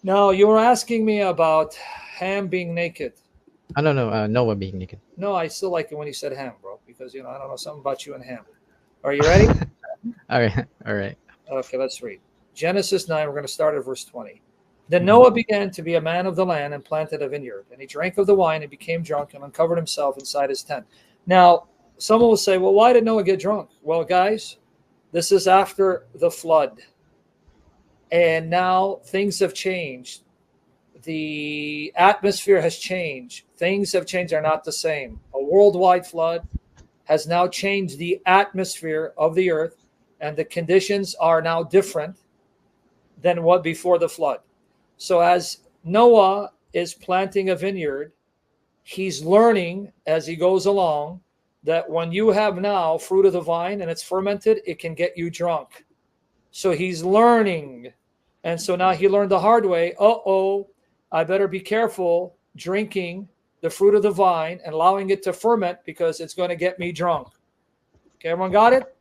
Now, you were asking me about Ham being naked. I don't know. Noah being naked. No, I still like it when you said Ham, bro, because, I don't know something about you and Ham. Are you ready? All right. All right. Okay, let's read. Genesis 9, we're going to start at verse 20. Then Mhm. Noah began to be a man of the land and planted a vineyard. And he drank of the wine and became drunk and uncovered himself inside his tent. Now, someone will say, well, why did Noah get drunk? Well, guys, this is after the flood. And now things have changed. The atmosphere has changed. Things have changed, are not the same. A worldwide flood has now changed the atmosphere of the earth, and the conditions are now different than what before the flood. So as Noah is planting a vineyard, he's learning as he goes along that when you have now fruit of the vine and it's fermented, it can get you drunk. So he's learning. And so now he learned the hard way. I better be careful drinking the fruit of the vine and allowing it to ferment because it's going to get me drunk. Okay, everyone got it?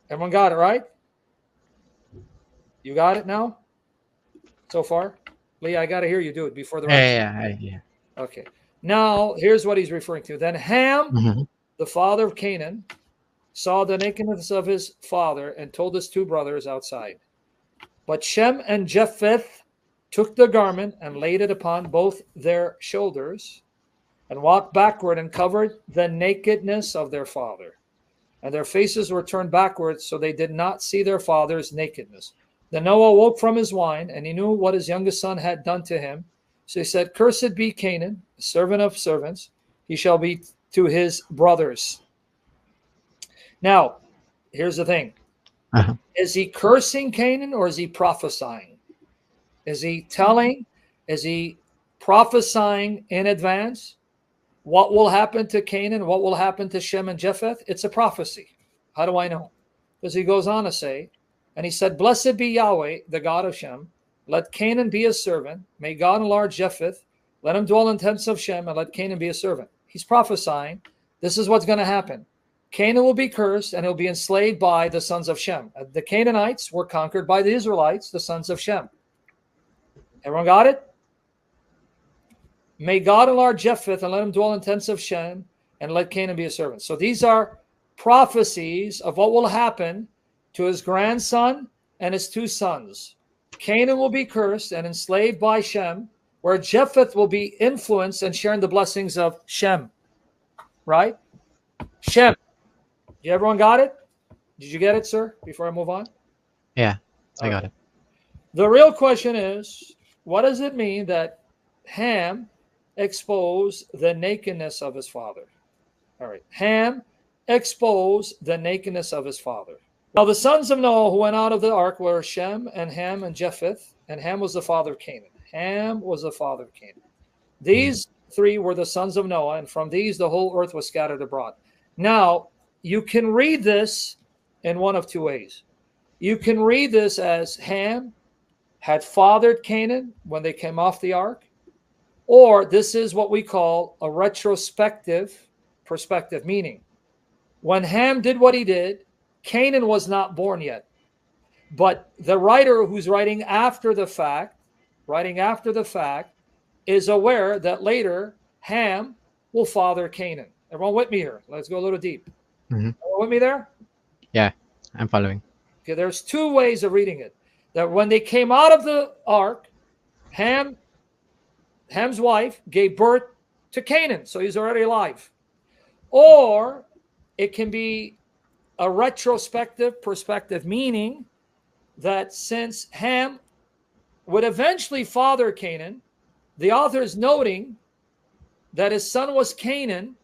Everyone got it, right? You got it now? So far? Lee, I got to hear you do it before the rest. Yeah. Okay. Now, here's what he's referring to. Then Ham, Mhm. the father of Canaan, saw the nakedness of his father and told his two brothers outside. But Shem and Japheth took the garment and laid it upon both their shoulders and walked backward and covered the nakedness of their father. And their faces were turned backwards, so they did not see their father's nakedness. Then Noah woke from his wine, and he knew what his youngest son had done to him. So he said, Cursed be Canaan, servant of servants. He shall be to his brothers. Now, here's the thing. Uh-huh. Is he cursing Canaan or is he prophesying? Is he telling? Is he prophesying in advance what will happen to Canaan? What will happen to Shem and Japheth? It's a prophecy. How do I know? Because he goes on to say, and he said, Blessed be Yahweh, the God of Shem. Let Canaan be his servant. May God enlarge Japheth. Let him dwell in tents of Shem, and let Canaan be a servant. He's prophesying. This is what's going to happen. Canaan will be cursed, and he'll be enslaved by the sons of Shem. The Canaanites were conquered by the Israelites, the sons of Shem. Everyone got it? May God enlarge Japheth and let him dwell in tents of Shem, and let Canaan be a servant. So these are prophecies of what will happen to his grandson and his two sons. Canaan will be cursed and enslaved by Shem, where Japheth will be influenced and sharing the blessings of Shem. Right? Shem. Everyone got it? Did you get it, sir, before I move on? Yeah, I got it. The real question is, what does it mean that Ham exposed the nakedness of his father? All right. Ham exposed the nakedness of his father. Now, the sons of Noah who went out of the ark were Shem and Ham and Japheth, and Ham was the father of Canaan. Ham was the father of Canaan. These three were the sons of Noah, and from these the whole earth was scattered abroad. Now, you can read this in one of two ways. You can read this as Ham had fathered Canaan when they came off the ark, or this is what we call a retrospective perspective, meaning when Ham did what he did, Canaan was not born yet. But the writer who's writing after the fact, is aware that later Ham will father Canaan. Everyone with me here? Let's go a little deep. Mhm. Everyone with me there? Yeah, I'm following. Okay, there's two ways of reading it. That when they came out of the ark, Ham's wife gave birth to Canaan, so he's already alive. Or it can be a retrospective perspective, meaning that since Ham would eventually father Canaan, the author is noting that his son was Canaan,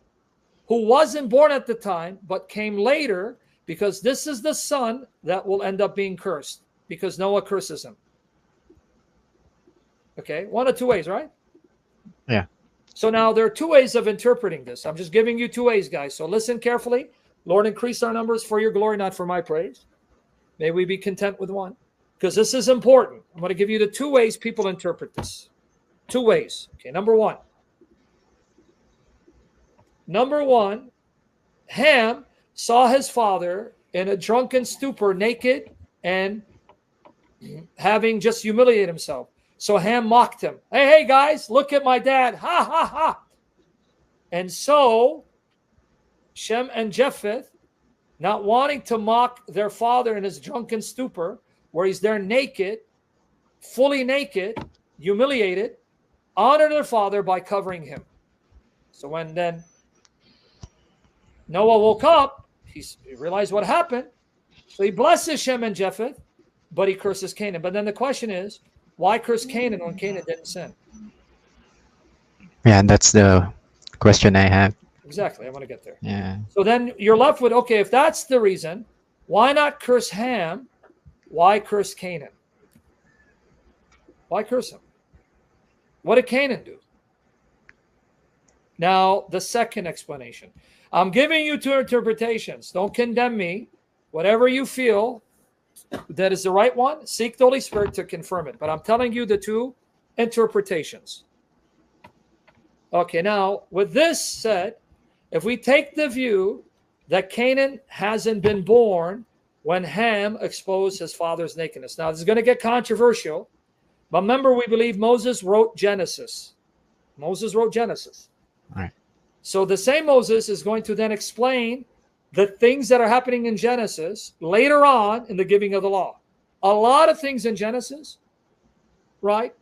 who wasn't born at the time, but came later, because this is the son that will end up being cursed, because Noah curses him. Okay, one of two ways, right? Yeah. So now there are two ways of interpreting this. I'm just giving you two ways, guys. So listen carefully. Lord, increase our numbers for your glory, not for my praise. May we be content with one, because this is important. I'm going to give you the two ways people interpret this. Two ways. Okay, number one, Ham saw his father in a drunken stupor, naked and having just humiliated himself. So Ham mocked him. Hey, guys, look at my dad. Ha, ha, ha. And so Shem and Japheth, not wanting to mock their father in his drunken stupor, where he's there naked, fully naked, humiliated, honor their father by covering him. So when then Noah woke up, he realized what happened. So he blesses Shem and Japheth, but he curses Canaan. But then the question is, why curse Canaan when Canaan didn't sin? Yeah, that's the question I have. Exactly. I want to get there. Yeah. So then you're left with, okay, if that's the reason, why not curse Ham? Why curse Canaan? Why curse him? What did Canaan do? Now, the second explanation. I'm giving you two interpretations. Don't condemn me. Whatever you feel that is the right one, seek the Holy Spirit to confirm it. But I'm telling you the two interpretations. Okay, now, with this said, if we take the view that Canaan hasn't been born when Ham exposed his father's nakedness. Now, this is going to get controversial, but remember, we believe Moses wrote Genesis. Moses wrote Genesis. All right. So the same Moses is going to then explain the things that are happening in Genesis later on in the giving of the law. A lot of things in Genesis, right,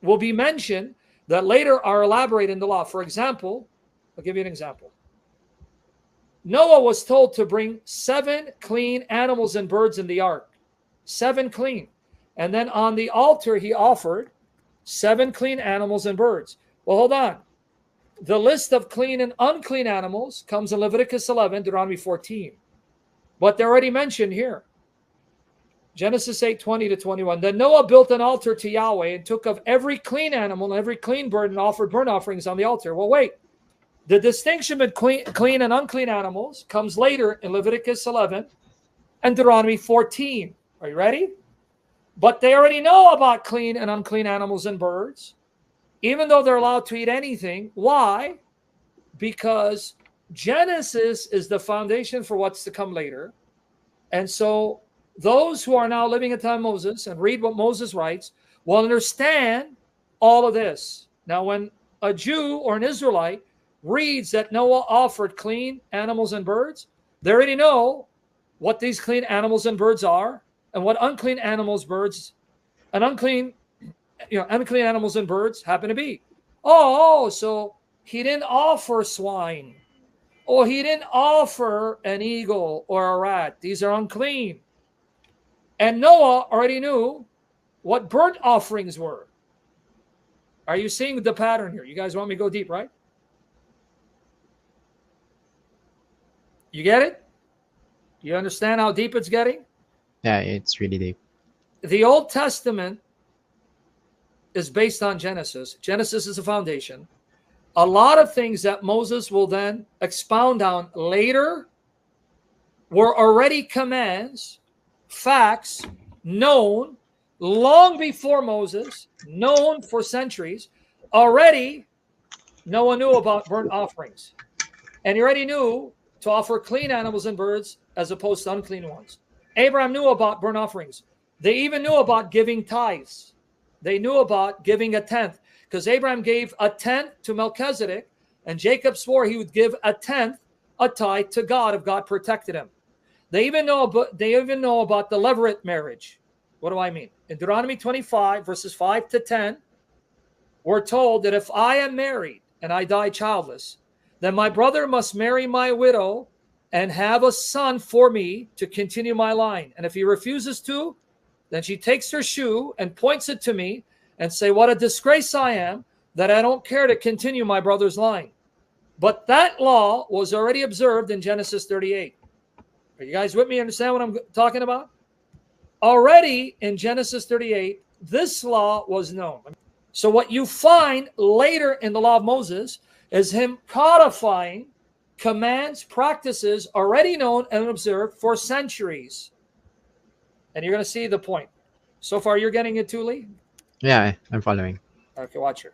will be mentioned that later are elaborated in the law. For example, I'll give you an example. Noah was told to bring 7 clean animals and birds in the ark. 7 clean. And then on the altar, he offered 7 clean animals and birds. Well, hold on. The list of clean and unclean animals comes in Leviticus 11, Deuteronomy 14. But they're already mentioned here. Genesis 8:20 to 21. Then Noah built an altar to Yahweh and took of every clean animal and every clean bird and offered burnt offerings on the altar. Well, wait. The distinction between clean and unclean animals comes later in Leviticus 11 and Deuteronomy 14. Are you ready? But they already know about clean and unclean animals and birds, even though they're allowed to eat anything. Why? Because Genesis is the foundation for what's to come later. And so those who are now living at the time of Moses and read what Moses writes will understand all of this. Now, when a Jew or an Israelite reads that Noah offered clean animals and birds, they already know what these clean animals and birds are and what unclean animals, birds, and unclean animals and birds happen to be. Oh, so he didn't offer swine. Or he didn't offer an eagle or a rat. These are unclean. And Noah already knew what burnt offerings were. Are you seeing the pattern here? You guys want me to go deep, right? You get it? You understand how deep it's getting? Yeah, it's really deep. The Old Testament is based on Genesis. Genesis is the foundation. A lot of things that Moses will then expound on later were already commands, facts, known long before Moses, known for centuries. Already, Noah knew about burnt offerings. And he already knew to offer clean animals and birds as opposed to unclean ones. Abraham knew about burnt offerings. They even knew about giving tithes. They knew about giving a tenth, because Abraham gave a tenth to Melchizedek, and Jacob swore he would give a tenth, a tithe to God if God protected him. They even know about the levirate marriage. What do I mean? In Deuteronomy 25, verses 5 to 10, we're told that if I am married and I die childless, then my brother must marry my widow and have a son for me to continue my line. And if he refuses to, then she takes her shoe and points it to me and say, what a disgrace I am that I don't care to continue my brother's line. But that law was already observed in Genesis 38. Are you guys with me? Understand what I'm talking about? Already in Genesis 38, this law was known. So what you find later in the law of Moses is him codifying commands, practices already known and observed for centuries. And you're going to see the point. So far, you're getting it too, Lee? Yeah, I'm following. Okay, watch here.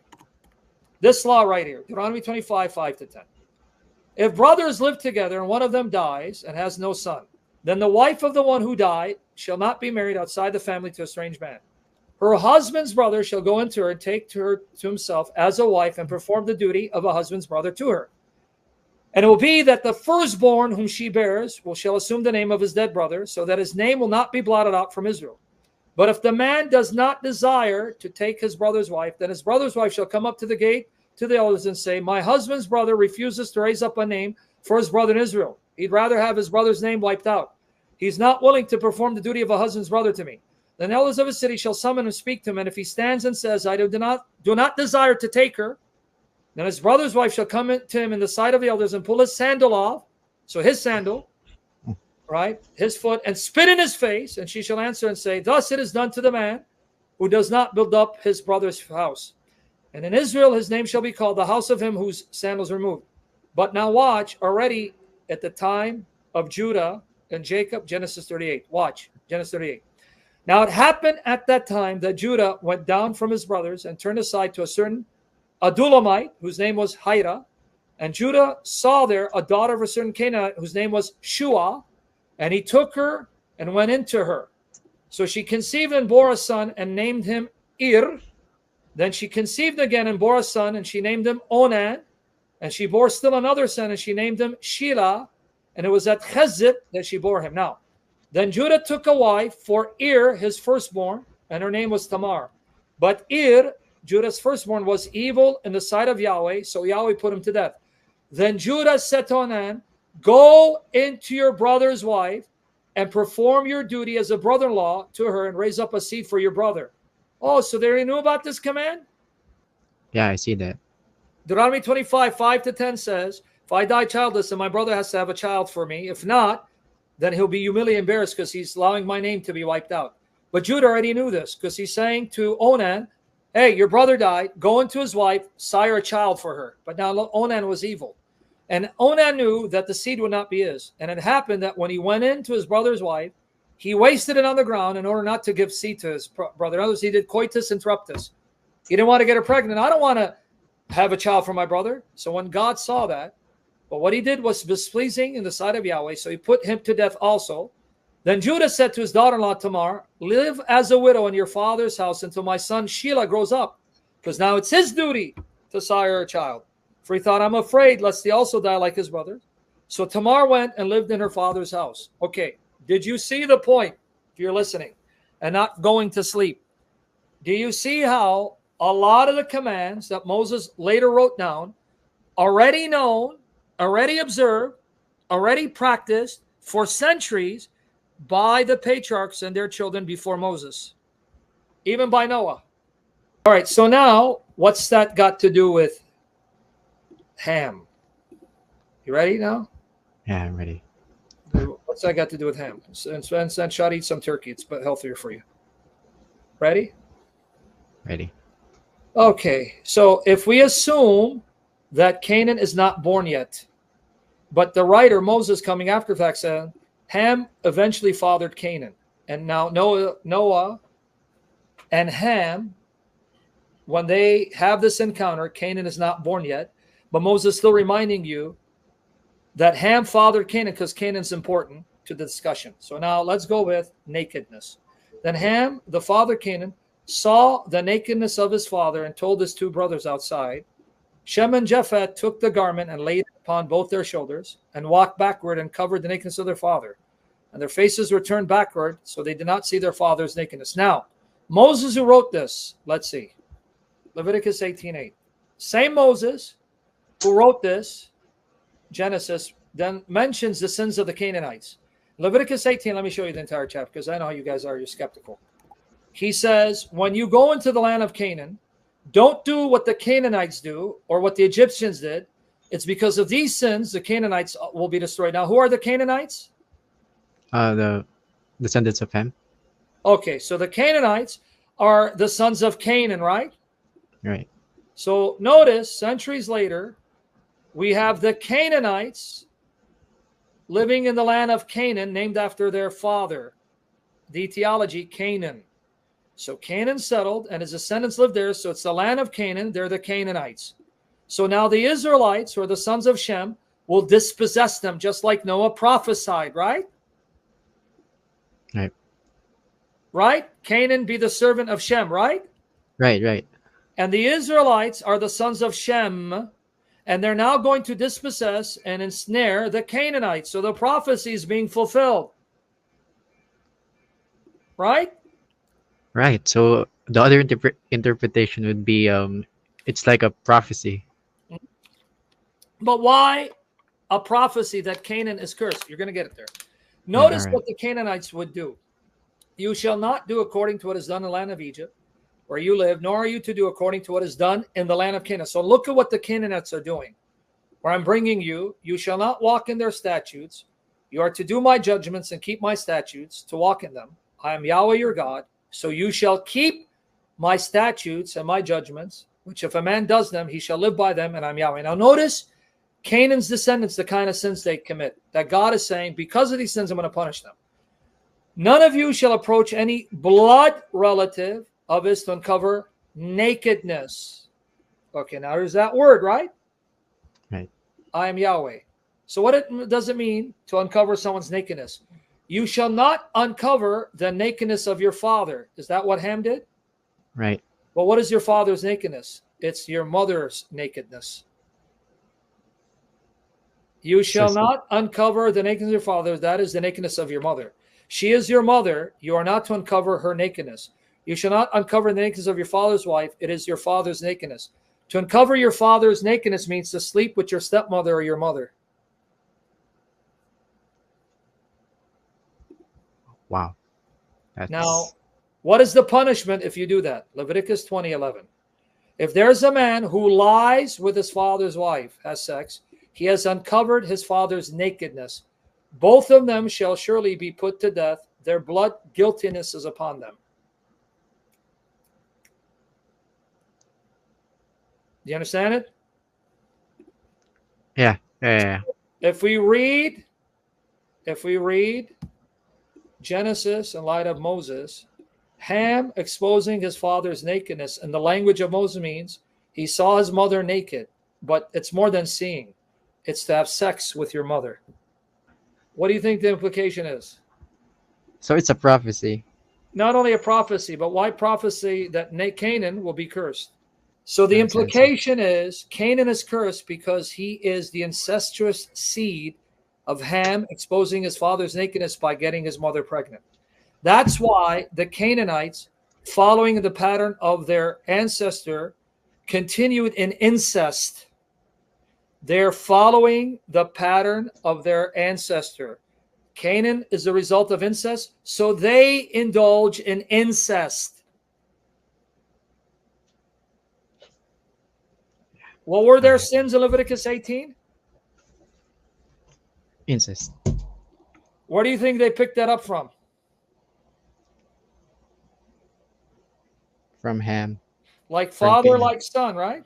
This law right here, Deuteronomy 25, 5 to 10. If brothers live together and one of them dies and has no son, Then the wife of the one who died shall not be married outside the family to a strange man. Her husband's brother shall go into her and take her to himself as a wife and perform the duty of a husband's brother to her. And it will be that the firstborn whom she bears shall assume the name of his dead brother, so that his name will not be blotted out from Israel. But if the man does not desire to take his brother's wife, then his brother's wife shall come up to the gate to the elders and say, my husband's brother refuses to raise up a name for his brother in Israel. He'd rather have his brother's name wiped out. He's not willing to perform the duty of a husband's brother to me. Then the elders of his city shall summon and speak to him, and if he stands and says, I do not desire to take her, then his brother's wife shall come to him in the sight of the elders and pull his sandal off, so his sandal, right, his foot, and spit in his face, and she shall answer and say, thus it is done to the man who does not build up his brother's house. And in Israel his name shall be called the house of him whose sandals are removed. But now watch, already at the time of Judah and Jacob, Genesis 38. Watch, Genesis 38. Now it happened at that time that Judah went down from his brothers and turned aside to a certain Adulamite, whose name was Hira. And Judah saw there a daughter of a certain Canaanite, whose name was Shua. And he took her and went into her. So she conceived and bore a son and named him Ir. Then she conceived again and bore a son, and she named him Onan. And she bore still another son, and she named him Shelah. And it was at Chezib that she bore him. Now, then Judah took a wife for Ir, his firstborn, and her name was Tamar. But Ir, Judah's firstborn, was evil in the sight of Yahweh, so Yahweh put him to death. Then Judah said to Onan, go into your brother's wife and perform your duty as a brother-in-law to her and raise up a seed for your brother. Oh, so they already knew about this command? Yeah, I see that. Deuteronomy 25, 5-10 says, if I die childless, then my brother has to have a child for me. If not, then he'll be humiliated and embarrassed because he's allowing my name to be wiped out. But Judah already knew this because he's saying to Onan, hey, your brother died. Go into his wife, sire a child for her. But now Onan was evil. And Onan knew that the seed would not be his. And it happened that when he went into his brother's wife, he wasted it on the ground in order not to give seed to his brother. In other words, he did coitus interruptus. He didn't want to get her pregnant. I don't want to have a child for my brother. So when God saw that, but what he did was displeasing in the sight of Yahweh, so he put him to death also. Then Judah said to his daughter-in-law Tamar, live as a widow in your father's house until my son Shelah grows up, because now it's his duty to sire a child. For he thought, I'm afraid lest he also die like his brother. So Tamar went and lived in her father's house. Okay, did you see the point, if you're listening and not going to sleep? Do you see how a lot of the commands that Moses later wrote down, already known, already observed, already practiced for centuries by the patriarchs and their children before Moses, even by Noah? All right, so now what's that got to do with Ham? You ready now? Yeah, I'm ready. What's that got to do with ham? And Shad, eat some turkey. It's healthier for you. Ready? Ready. Okay, so if we assume that Canaan is not born yet, but the writer, Moses, coming after the fact, said Ham eventually fathered Canaan. And now Noah and Ham, when they have this encounter, Canaan is not born yet, but Moses is still reminding you that Ham fathered Canaan because Canaan's important to the discussion. So now let's go with nakedness. Then Ham, the father Canaan, saw the nakedness of his father and told his two brothers outside. Shem and Japheth took the garment and laid it upon both their shoulders and walked backward and covered the nakedness of their father. And their faces were turned backward, so they did not see their father's nakedness. Now, Moses who wrote this, let's see. Leviticus 18:8. Same Moses who wrote this, Genesis, then mentions the sins of the Canaanites. Leviticus 18, let me show you the entire chapter because I know how you guys are, you're skeptical. He says, when you go into the land of Canaan, don't do what the Canaanites do or what the Egyptians did. It's because of these sins, the Canaanites will be destroyed. Now, who are the Canaanites? The descendants of Ham. Okay, so the Canaanites are the sons of Canaan, right? Right. So notice, centuries later, we have the Canaanites living in the land of Canaan, named after their father. The etiology, Canaan. So Canaan settled, and his descendants lived there. So it's the land of Canaan. They're the Canaanites. So now the Israelites, or the sons of Shem, will dispossess them, just like Noah prophesied, right? Right. right? Canaan be the servant of Shem, right? Right. Right. And the Israelites are the sons of Shem, and they're now going to dispossess and ensnare the Canaanites. So the prophecy is being fulfilled, right? Right. So the other interpretation would be it's like a prophecy. But why a prophecy that Canaan is cursed? You're going to get it there. Yeah. All Notice right. what the Canaanites would do. You shall not do according to what is done in the land of Egypt, where you live, nor are you to do according to what is done in the land of Canaan. So look at what the Canaanites are doing. Where I'm bringing you, you shall not walk in their statutes. You are to do my judgments and keep my statutes, to walk in them. I am Yahweh your God. So you shall keep my statutes and my judgments, which if a man does them, he shall live by them, and I'm Yahweh. Now notice Canaan's descendants, the kind of sins they commit, that God is saying, because of these sins, I'm going to punish them. None of you shall approach any blood relative of his to uncover nakedness. Okay, now there's that word, right? Right. I am Yahweh. So what does it mean to uncover someone's nakedness? You shall not uncover the nakedness of your father. Is that what Ham did? Right. Well, what is your father's nakedness? It's your mother's nakedness. You shall not uncover the nakedness of your father. That is the nakedness of your mother. She is your mother. You are not to uncover her nakedness. You shall not uncover the nakedness of your father's wife. It is your father's nakedness. To uncover your father's nakedness means to sleep with your stepmother or your mother. Wow. Now, what is the punishment if you do that? Leviticus 20:11. If there's a man who lies with his father's wife, has sex, he has uncovered his father's nakedness. Both of them shall surely be put to death. Their blood guiltiness is upon them. Do you understand it? Yeah. Yeah. If we read Genesis in light of Moses, Ham exposing his father's nakedness, and the language of Moses means he saw his mother naked, but it's more than seeing. It's to have sex with your mother. What do you think the implication is? So it's a prophecy. Not only a prophecy, but why prophecy that Canaan will be cursed? So the Makes sense. implication is Canaan is cursed because he is the incestuous seed of Ham exposing his father's nakedness by getting his mother pregnant. That's why the Canaanites, following the pattern of their ancestor, continued in incest. They're following the pattern of their ancestor. Canaan is the result of incest, so they indulge in incest. What were their sins in Leviticus 18? Incest. Where do you think they picked that up from? From Ham. Like From father, Canaan. like son, right?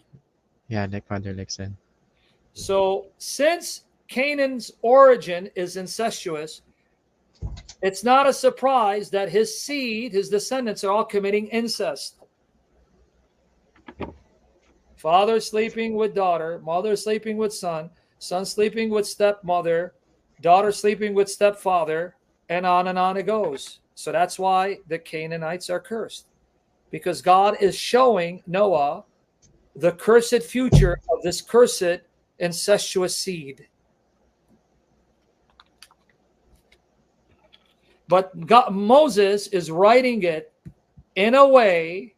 Yeah, like father, like son. So since Canaan's origin is incestuous, it's not a surprise that his seed, his descendants, are all committing incest. Father sleeping with daughter, mother sleeping with son sleeping with stepmother, daughter sleeping with stepfather, and on it goes. So that's why the Canaanites are cursed. Because God is showing Noah the cursed future of this cursed incestuous seed. But Moses is writing it in a way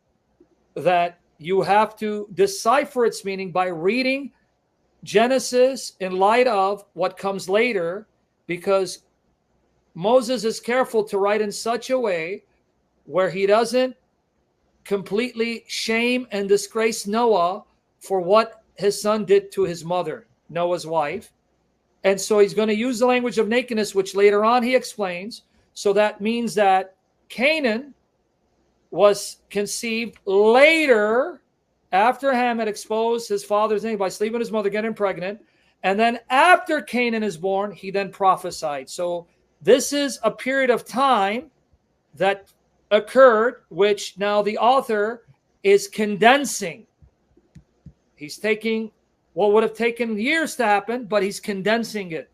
that you have to decipher its meaning by reading Genesis in light of what comes later, because Moses is careful to write in such a way where he doesn't completely shame and disgrace Noah for what his son did to his mother, Noah's wife. And so he's going to use the language of nakedness, which later on he explains. So that means that Canaan was conceived later after Ham had exposed his father's name by sleeping with his mother, getting pregnant. And then after Canaan is born, he then prophesied. So this is a period of time that occurred, which now the author is condensing. He's taking what would have taken years to happen, but he's condensing it.